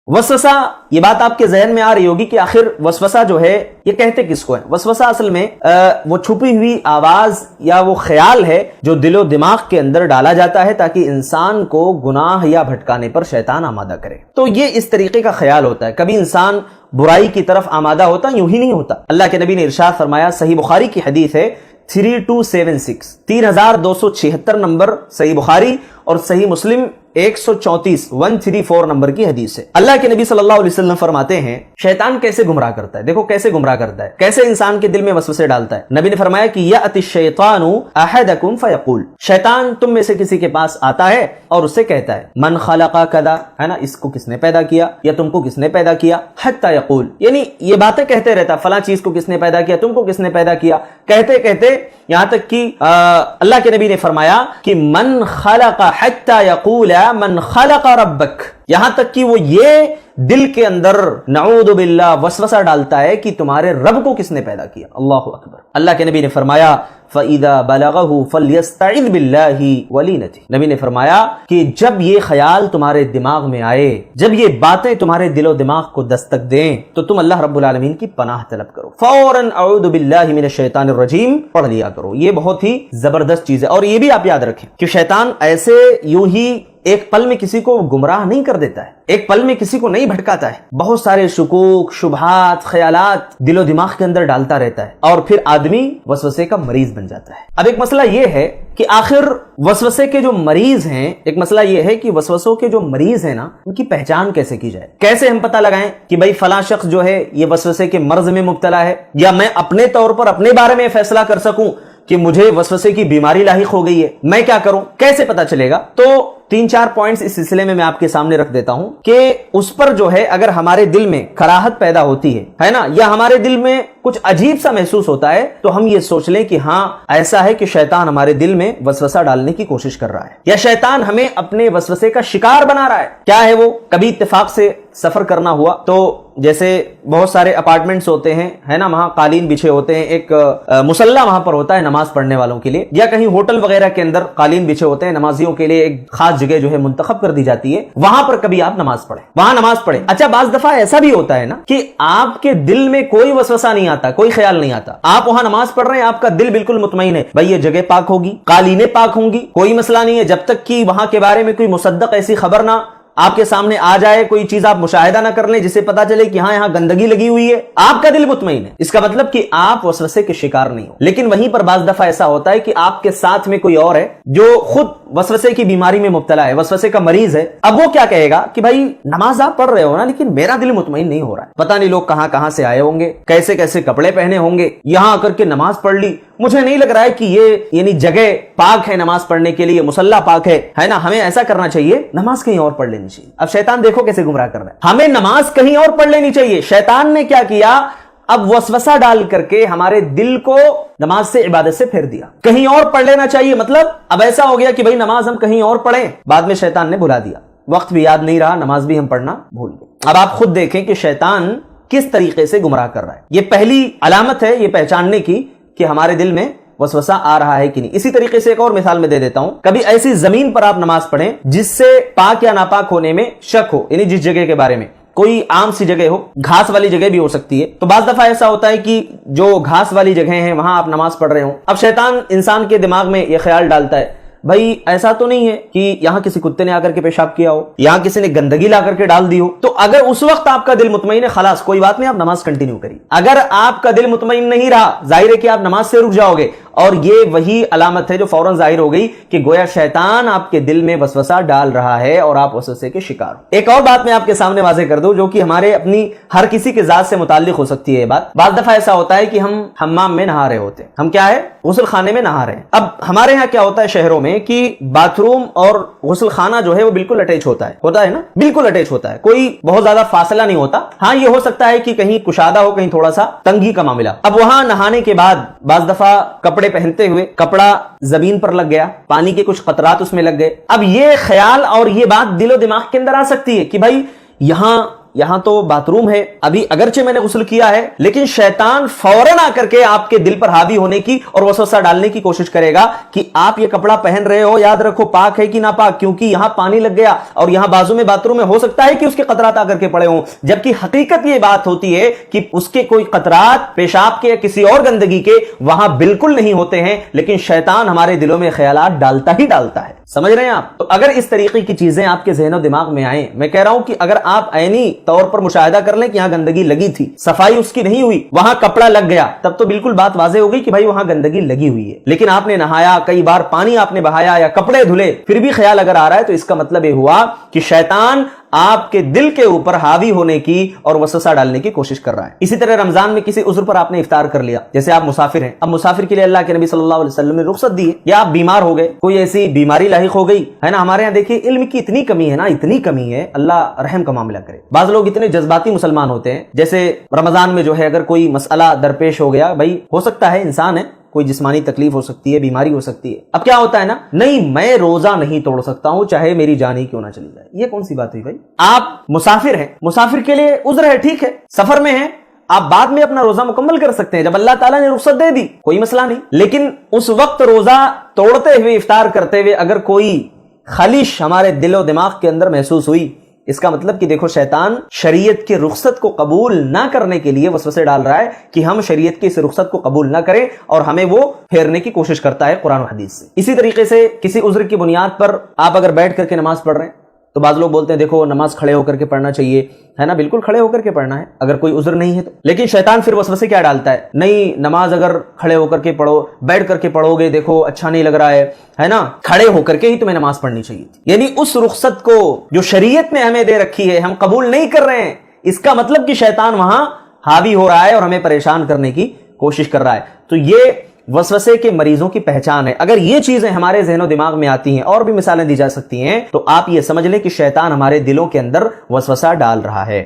वसवसा, ये बात आपके जहन में आ रही होगी कि आखिर वसवसा जो है ये कहते किसको है। वसवसा असल में वो छुपी हुई आवाज या वो ख्याल है जो दिलो दिमाग के अंदर डाला जाता है ताकि इंसान को गुनाह या भटकाने पर शैतान आमादा करे। तो ये इस तरीके का ख्याल होता है। कभी इंसान बुराई की तरफ आमादा होता, यूं ही नहीं होता। अल्लाह के नबी ने इरशाद फरमाया, सही बुखारी की हदीस है 3276, 3276 नंबर सही बुखारी, और सही मुस्लिम 134 नंबर की हदीस है। अल्लाह के नबी सल्लल्लाहु अलैहि वसल्लम फरमाते हैं, शैतान कैसे गुमराह करता है। देखो कैसे गुमराह करता है, कैसे इंसान के दिल में वसवसे डालता है। नबी ने फरमाया कि याति शैतानु अहदकुम फयकुल, शैतान तुम में से किसी के पास आता है और उससे कहता है, मन खलका कदा, है ना, इसको किसने पैदा किया या तुमको किसने पैदा किया, हत्ता यकुल, यानी ये बातें कहते रहता, फला चीज को किसने पैदा किया, तुमको किसने पैदा किया, कहते कहते यहां तक कि अल्लाह के नबी ने फरमाया कि मन खलका हत्ता यकुला मन खलका रब्बक, यहां तक कि वो ये दिल के अंदर नऊदु बिल्लाह वसवसा डालता है कि तुम्हारे रब को किसने पैदा किया। अल्लाहु अकबर। अल्लाह के नबी ने फरमाया फइदा बलगहु फलयस्तइज़ बिल्लाहि वलीनती, नबी ने फरमाया कि जब ये ख्याल तुम्हारे दिमाग में आए, जब ये बातें तुम्हारे दिलो दिमाग को दस्तक दें, तो तुम अल्लाह रब्बुल आलमीन की पनाह तलब करो, फौरन अऊदु बिल्लाहि मिनश शैतानिर रजीम पढ़ लिया करो। ये बहुत ही जबरदस्त चीज है। और ये भी आप याद रखें कि शैतान ऐसे यूं ही एक पल में किसी को गुमराह नहीं कर देता है, एक पल में किसी को नहीं भटकाता है। बहुत सारे शुकूक, शुबहात, ख्यालात दिलो दिमाग के अंदर डालता रहता है और फिर आदमी वसवसे का मरीज बन जाता है। अब एक मसला यह है कि आखिर वसवसे के जो मरीज हैं, एक मसला यह है कि वसवसों के जो मरीज हैं ना, उनकी पहचान कैसे की जाए, कैसे हम पता लगाएं कि भाई फला शख्स जो है ये वसवसे के मर्ज में मुब्तला है, या मैं अपने तौर पर अपने बारे में फैसला कर सकूं कि मुझे वसवसे की बीमारी लाहिक हो गई है, मैं क्या करूं, कैसे पता चलेगा। तो 3-4 पॉइंट्स इस सिलसिले में मैं आपके सामने रख देता हूं कि उस पर जो है अगर हमारे दिल में कराहत पैदा होती है ना, या हमारे दिल में कुछ अजीब सा महसूस होता है, तो हम ये सोच लें कि हां ऐसा है कि शैतान हमारे दिल में वसवसा डालने की कोशिश कर रहा है, या शैतान हमें अपने वसवसे का शिकार बना रहा है। क्या है वो, कभी इत्तेफाक से सफर करना हुआ, तो जैसे बहुत सारे अपार्टमेंट्स होते हैं, है ना, वहां कालीन बिछे होते हैं, एक मुसल्ला वहां पर होता है नमाज पढ़ने वालों के लिए, या कहीं होटल वगैरह के अंदर कालीन बिछे होते हैं, नमाजियों के लिए एक खास जगह जो है मुंतखब कर दी जाती है, वहां पर कभी आप नमाज पढ़ें, वहां नमाज पढ़ें। अच्छा, बाज दफा ऐसा भी होता है ना कि आपके दिल में कोई वसवसा नहीं आता, कोई ख्याल नहीं आता, आप वहां नमाज पढ़ रहे हैं, आपका दिल बिल्कुल मुतमईन है, भाई ये जगह पाक होगी, कालीनें पाक होंगी, कोई मसला नहीं है, जब तक कि वहां के बारे में कोई मुसद्दक ऐसी खबर ना आपके सामने आ जाए, कोई चीज आप मुशाहिदा ना कर लें जिससे पता चले कि हाँ यहाँ गंदगी लगी हुई है, आपका दिल मुतमईन है, इसका मतलब कि आप वसवसे के शिकार नहीं हो। लेकिन वहीं पर बाज दफा ऐसा होता है कि आपके साथ में कोई और है जो खुद वसवसे की बीमारी में मुब्तला है, वसवसे का मरीज है। अब वो क्या कहेगा कि भाई नमाज आप पढ़ रहे हो ना, लेकिन मेरा दिल मुतमईन नहीं हो रहा है, पता नहीं लोग कहां कहां से आए होंगे, कैसे कैसे कपड़े पहने होंगे, यहां आकर के नमाज पढ़ ली, मुझे नहीं लग रहा है कि ये यानी जगह पाक है नमाज पढ़ने के लिए, मुसल्ला पाक है ना, हमें ऐसा करना चाहिए, नमाज कहीं और पढ़ लेनी चाहिए। अब शैतान देखो कैसे गुमराह कर रहा है, हमें नमाज कहीं और पढ़ लेनी चाहिए। शैतान ने क्या किया, अब वसवसा डाल करके हमारे दिल को नमाज से इबादत से फेर दिया, कहीं और पढ़ लेना चाहिए। मतलब अब ऐसा हो गया कि भाई नमाज हम कहीं और पढ़ें, बाद में शैतान ने भुला दिया, वक्त भी याद नहीं रहा, नमाज भी हम पढ़ना भूल गए। अब आप खुद देखें कि शैतान किस तरीके से गुमराह कर रहा है। ये पहली अलामत है ये पहचानने की कि हमारे दिल में वसवसा आ रहा है कि नहीं। इसी तरीके से एक और मिसाल में दे देता हूं, कभी ऐसी जमीन पर आप नमाज पढ़ें जिससे पाक या नापाक होने में शक हो, यानी जिस जगह के बारे में, कोई आम सी जगह हो, घास वाली जगह भी हो सकती है, तो बाज दफा ऐसा होता है कि जो घास वाली जगह है वहां आप नमाज पढ़ रहे हो। अब शैतान इंसान के दिमाग में यह ख्याल डालता है, भाई ऐसा तो नहीं है कि यहां किसी कुत्ते ने आकर के पेशाब किया हो, यहां किसी ने गंदगी ला करके डाल दी हो। तो अगर उस वक्त आपका दिल मुतमईन है, खलास कोई बात नहीं, आप नमाज कंटिन्यू करिए। अगर आपका दिल मुतमईन नहीं रहा, जाहिर है कि आप नमाज से रुक जाओगे, और ये वही अलामत है जो फौरन जाहिर हो गई कि गोया शैतान आपके दिल में वसवसा डाल रहा है और आप वसवसे के शिकार हो। एक और बात मैं आपके सामने वाज़ेह कर दूं जो कि हमारे अपनी हर किसी के जात से मुताल्लिक हो सकती है। ये बात बाज़ दफा ऐसा होता है कि हम हम्माम में नहा रहे होते हैं, हम क्या है, गुस्ल खाने में नहा रहे हैं। अब हमारे यहाँ क्या होता है शहरों में कि बाथरूम और गुस्ल खाना जो है वो बिल्कुल अटैच होता है ना, बिल्कुल अटैच होता है, कोई बहुत ज्यादा फासला नहीं होता। हाँ ये हो सकता है कि कहीं कुशादा हो, कहीं थोड़ा सा तंगी का मामला। अब वहां नहाने के बाद बाज़ दफा कपड़े पहनते हुए कपड़ा जमीन पर लग गया, पानी के कुछ कतरात उसमें लग गए। अब ये ख्याल और ये बात दिलो दिमाग के अंदर आ सकती है कि भाई यहां یہاں تو باتھ روم ہے, ابھی اگرچہ میں نے غسل کیا ہے, لیکن شیطان فوراً آ کر کے آپ کے دل پر حاوی ہونے کی اور وسوسہ ڈالنے کی کوشش کرے گا کہ آپ یہ کپڑا پہن رہے ہو, یاد رکھو پاک ہے کہ ناپاک, کیونکہ یہاں پانی لگ گیا اور یہاں بازو میں باتھ روم میں ہو سکتا ہے کہ اس کے قطرات آ کر کے پڑے ہوں, جبکہ حقیقت یہ بات ہوتی ہے کہ اس کے کوئی قطرات پیشاب کے یا کسی اور گندگی کے وہاں بالکل نہیں ہوتے ہیں, لیکن شیطان ہمارے دلوں میں خیالات ڈالتا ہی ڈالتا ہے. سمجھ رہے ہیں آپ؟ تو اگر اس طریقے کی چیزیں آپ کے ذہن و دماغ میں آئیں, میں کہہ رہا ہوں کہ اگر آپ عینی طور پر مشاہدہ کر لیں کہ یہاں گندگی لگی تھی, صفائی اس کی نہیں ہوئی, وہاں کپڑا لگ گیا, تب تو بالکل بات واضح ہو گئی کہ بھائی وہاں گندگی لگی ہوئی ہے. لیکن آپ نے نہایا, کئی بار پانی آپ نے بہایا یا کپڑے دھلے, پھر بھی خیال اگر آ رہا ہے تو اس کا مطلب یہ ہوا کہ شیطان آپ کے دل کے اوپر حاوی ہونے کی اور وسوسہ ڈالنے کی کوشش کر رہا ہے. اسی طرح رمضان میں کسی عذر پر آپ نے افطار کر لیا, جیسے آپ مسافر ہیں, اب مسافر کے لیے اللہ کے نبی صلی اللہ علیہ وسلم نے رخصت دی ہے, یا آپ بیمار ہو گئے, کوئی ایسی بیماری لاحق ہو گئی ہے نا. ہمارے یہاں دیکھیے علم کی اتنی کمی ہے نا, اتنی کمی ہے, اللہ رحم کا معاملہ کرے. بعض لوگ اتنے جذباتی مسلمان ہوتے ہیں, جیسے رمضان میں جو ہے اگر کوئی مسئلہ درپیش ہو گیا, بھائی ہو سکتا ہے انسان ہے, کوئی جسمانی تکلیف ہو سکتی ہے, بیماری ہو سکتی ہے, اب کیا ہوتا ہے نا, نہیں میں روزہ نہیں توڑ سکتا ہوں چاہے میری جان ہی کیوں نہ چلی جائے. یہ کون سی بات ہوئی بھائی؟ آپ مسافر ہیں, مسافر کے لیے عذر ہے, ٹھیک ہے, سفر میں ہیں, آپ بعد میں اپنا روزہ مکمل کر سکتے ہیں جب اللہ تعالیٰ نے رخصت دے دی, کوئی مسئلہ نہیں. لیکن اس وقت روزہ توڑتے ہوئے, افطار کرتے ہوئے اگر کوئی خلش ہمارے دل و دماغ کے اندر محسوس ہوئی, اس کا مطلب کہ دیکھو شیطان شریعت کی رخصت کو قبول نہ کرنے کے لیے وسوسے ڈال رہا ہے کہ ہم شریعت کی اس رخصت کو قبول نہ کریں, اور ہمیں وہ پھیرنے کی کوشش کرتا ہے قرآن و حدیث سے. اسی طریقے سے کسی عذر کی بنیاد پر آپ اگر بیٹھ کر کے نماز پڑھ رہے ہیں, تو بعض لوگ بولتے ہیں دیکھو نماز کھڑے ہو کر کے پڑھنا چاہیے, ہے نا, بالکل کھڑے ہو کر کے پڑھنا ہے اگر کوئی عذر نہیں ہے تو. لیکن شیطان پھر وسوسے کیا ڈالتا ہے, نہیں نماز اگر کھڑے ہو کر کے پڑھو, بیٹھ کر کے پڑھو گے دیکھو اچھا نہیں لگ رہا ہے نا, کھڑے ہو کر کے ہی تمہیں نماز پڑھنی چاہیے تھی. یعنی اس رخصت کو جو شریعت نے ہمیں دے رکھی ہے ہم قبول نہیں کر رہے ہیں, اس کا مطلب کہ شیطان وہاں حاوی ہو رہا ہے اور ہمیں پریشان کرنے کی کوشش کر رہا ہے. تو یہ وسوسے کے مریضوں کی پہچان ہے. اگر یہ چیزیں ہمارے ذہن و دماغ میں آتی ہیں, اور بھی مثالیں دی جا سکتی ہیں, تو آپ یہ سمجھ لیں کہ شیطان ہمارے دلوں کے اندر وسوسہ ڈال رہا ہے.